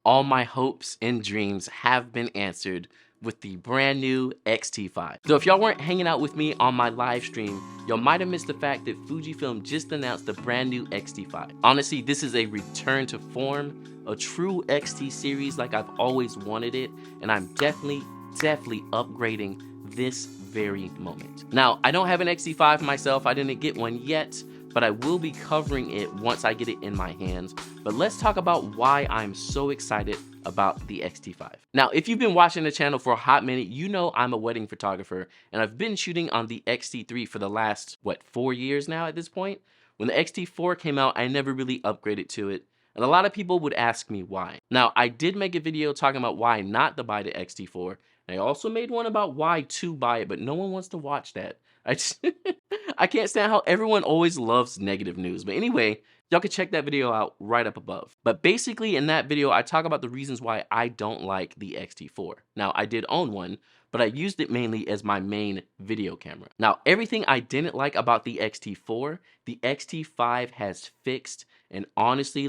All my hopes and dreams have been answered with the brand new X-T5. So if y'all weren't hanging out with me on my live stream, y'all might have missed the fact that Fujifilm just announced the brand new X-T5. Honestly, this is a return to form, a true XT series like I've always wanted it, and I'm definitely upgrading this very moment. Now, I don't have an X-T5 myself, I didn't get one yet, but I will be covering it once I get it in my hands. But let's talk about why I'm so excited about the X-T5. Now, if you've been watching the channel for a hot minute, you know I'm a wedding photographer, and I've been shooting on the X-T3 for the last, 4 years now at this point? When the X-T4 came out, I never really upgraded to it, and a lot of people would ask me why. Now, I did make a video talking about why not to buy the X-T4, and I also made one about why to buy it, but no one wants to watch that. I can't stand how everyone always loves negative news. But anyway, y'all can check that video out right up above. But basically in that video, I talk about the reasons why I don't like the X-T4. Now, I did own one, but I used it mainly as my main video camera. Now, everything I didn't like about the X-T4, the X-T5 has fixed, and honestly,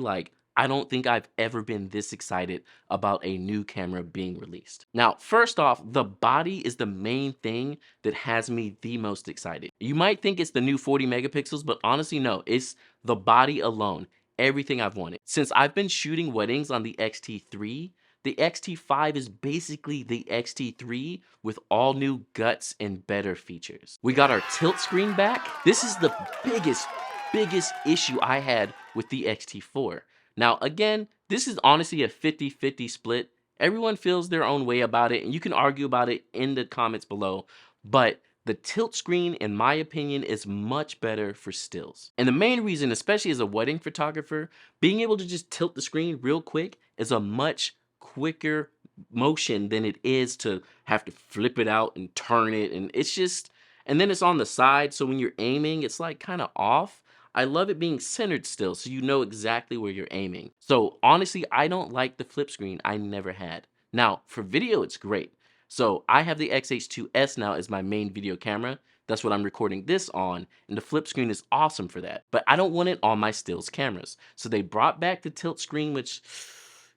I don't think I've ever been this excited about a new camera being released. Now, first off, the body is the main thing that has me the most excited. You might think it's the new 40 megapixels, but honestly, no, it's the body alone. Everything I've wanted. Since I've been shooting weddings on the X-T3, the X-T5 is basically the X-T3 with all new guts and better features. We got our tilt screen back. This is the biggest issue I had with the X-T4. Now, again, this is honestly a 50-50 split. Everyone feels their own way about it, and you can argue about it in the comments below, but the tilt screen, in my opinion, is much better for stills. And the main reason, especially as a wedding photographer, being able to just tilt the screen real quick is a much quicker motion than it is to have to flip it out and turn it, and it's just, and then it's on the side, so when you're aiming, it's like kind of off. I love it being centered still, so you know exactly where you're aiming. So honestly, I don't like the flip screen. I never had. Now, for video, it's great. So I have the X-H2S now as my main video camera. That's what I'm recording this on, and the flip screen is awesome for that. But I don't want it on my stills cameras. So they brought back the tilt screen, which,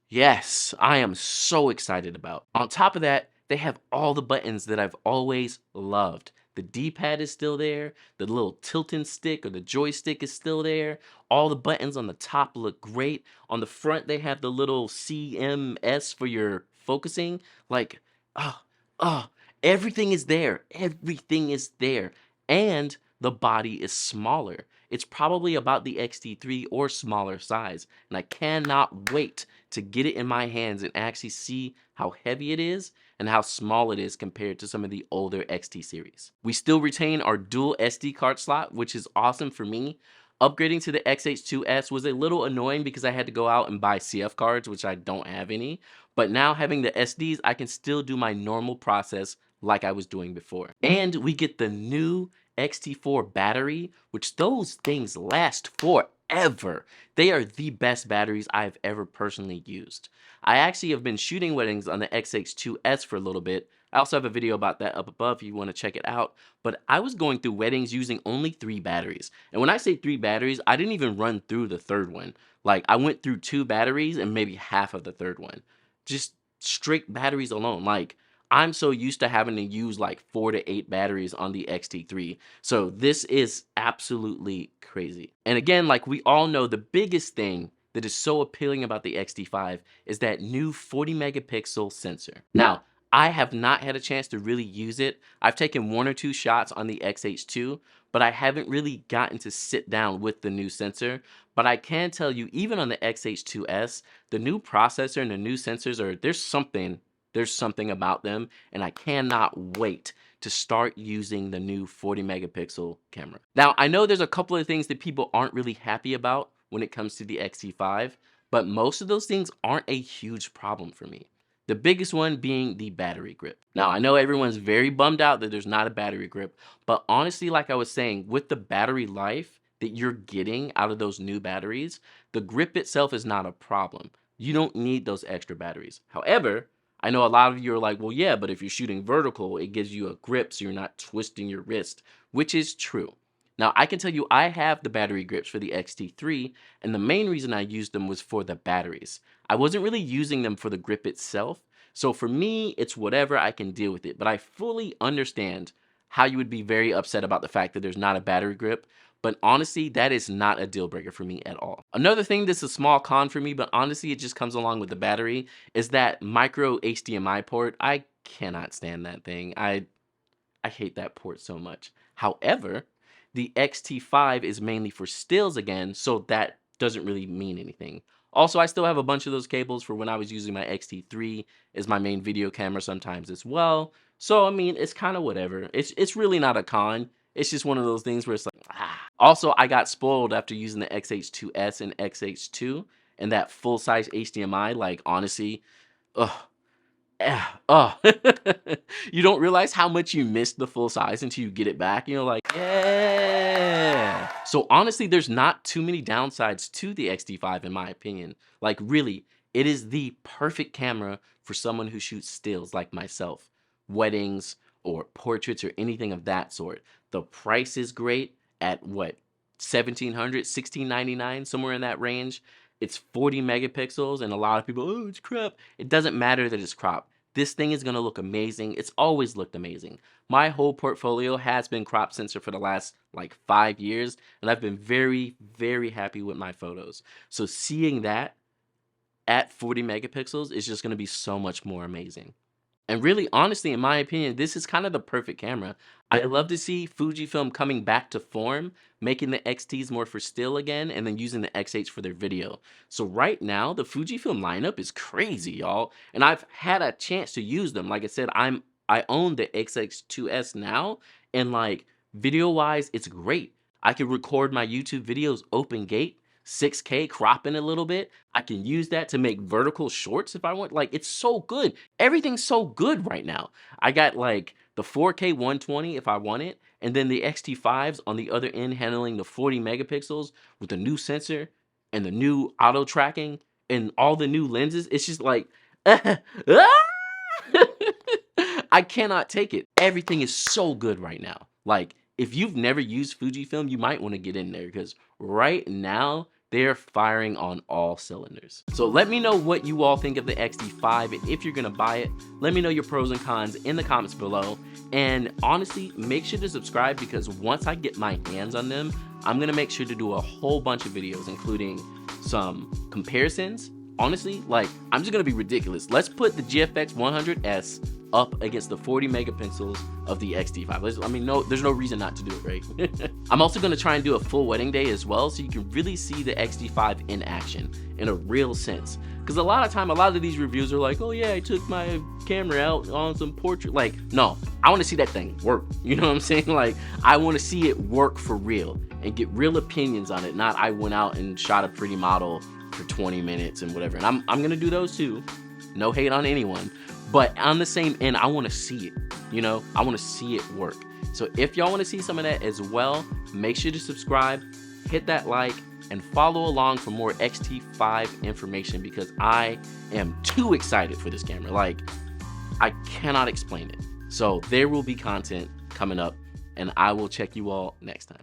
yes, I am so excited about. On top of that, they have all the buttons that I've always loved. The D-pad is still there, the little tilting stick or the joystick is still there, all the buttons on the top look great. On the front, they have the little CMS for your focusing. Like, oh, oh, everything is there. Everything is there. And the body is smaller. It's probably about the X-T3 or smaller size. And I cannot wait to get it in my hands and actually see how heavy it is and how small it is compared to some of the older XT series. We still retain our dual SD card slot, which is awesome for me. Upgrading to the X-H2S was a little annoying because I had to go out and buy CF cards, which I don't have any. But now having the SDs, I can still do my normal process like I was doing before. And we get the new X-T4 battery, which those things last forever. They are the best batteries I've ever personally used. I actually have been shooting weddings on the X-H2S for a little bit. I also have a video about that up above if you want to check it out. But I was going through weddings using only 3 batteries. And when I say 3 batteries, I didn't even run through the third one. Like, I went through 2 batteries and maybe half of the third one. Just straight batteries alone. Like, I'm so used to having to use like 4 to 8 batteries on the X-T3. So this is absolutely crazy. And again, like we all know, the biggest thing that is so appealing about the X-T5 is that new 40 megapixel sensor. Now, I have not had a chance to really use it. I've taken 1 or 2 shots on the X-H2, but I haven't really gotten to sit down with the new sensor. But I can tell you, even on the X-H2S, the new processor and the new sensors are, there's something about them, and I cannot wait to start using the new 40 megapixel camera. Now, I know there's a couple of things that people aren't really happy about when it comes to the X-T5, but most of those things aren't a huge problem for me. The biggest one being the battery grip. Now, I know everyone's very bummed out that there's not a battery grip, but honestly, like I was saying, with the battery life that you're getting out of those new batteries, the grip itself is not a problem. You don't need those extra batteries. However, I know a lot of you are like, well, yeah, but if you're shooting vertical, it gives you a grip so you're not twisting your wrist, which is true. Now, I can tell you I have the battery grips for the X-T3, and the main reason I used them was for the batteries. I wasn't really using them for the grip itself, so for me, it's whatever, I can deal with it. But I fully understand how you would be very upset about the fact that there's not a battery grip, but honestly, that is not a deal breaker for me at all. Another thing that's a small con for me, but honestly, it just comes along with the battery, is that micro HDMI port. I cannot stand that thing. I hate that port so much. However, the X-T5 is mainly for stills again, so that doesn't really mean anything. Also, I still have a bunch of those cables for when I was using my X-T3 as my main video camera sometimes as well. So, I mean, it's kind of whatever. It's really not a con. It's just one of those things where it's like, ah. Also, I got spoiled after using the XH2S and XH2 and that full-size HDMI. Like, honestly, ugh. Oh, you don't realize how much you missed the full size until you get it back. You're like, yeah. So honestly, there's not too many downsides to the X-T5 in my opinion. Like really, it is the perfect camera for someone who shoots stills like myself, weddings or portraits or anything of that sort. The price is great at what, $1,700, $1,699, somewhere in that range. It's 40 megapixels, and a lot of people, oh, it's crap. It doesn't matter that it's crop. This thing is going to look amazing. It's always looked amazing. My whole portfolio has been crop sensor for the last like 5 years, and I've been very, very happy with my photos. So seeing that at 40 megapixels is just going to be so much more amazing. And really, honestly, in my opinion, this is kind of the perfect camera. I love to see Fujifilm coming back to form, making the XTs more for still again, and then using the XH for their video. So right now, the Fujifilm lineup is crazy, y'all. And I've had a chance to use them. Like I said, I own the XH2S now, and like video-wise, it's great. I can record my YouTube videos open gate, 6K, cropping a little bit. I can use that to make vertical shorts if I want. Like, it's so good. Everything's so good right now. I got like the 4K 120 if I want it, and then the X-T5s on the other end handling the 40 megapixels with the new sensor and the new auto tracking and all the new lenses. It's just like, I cannot take it. Everything is so good right now. Like, if you've never used Fujifilm, you might want to get in there because right now, they're firing on all cylinders. So let me know what you all think of the X-T5, and if you're gonna buy it, let me know your pros and cons in the comments below. And honestly, make sure to subscribe because once I get my hands on them, I'm gonna make sure to do a whole bunch of videos, including some comparisons. Honestly, like, I'm just gonna be ridiculous. Let's put the GFX 100S up against the 40 megapixels of the X-T5. I mean, there's no reason not to do it, right? I'm also gonna try and do a full wedding day as well, so you can really see the X-T5 in action, in a real sense. Because a lot of these reviews are like, oh yeah, I took my camera out on some portrait. Like, no, I wanna see that thing work. You know what I'm saying? Like, I wanna see it work for real and get real opinions on it, not I went out and shot a pretty model for 20 minutes and whatever. And I'm gonna do those too. No hate on anyone. But on the same end, I want to see it, you know? I want to see it work. So if y'all want to see some of that as well, make sure to subscribe, hit that like, and follow along for more X-T5 information because I am too excited for this camera. Like, I cannot explain it. So there will be content coming up, and I will check you all next time.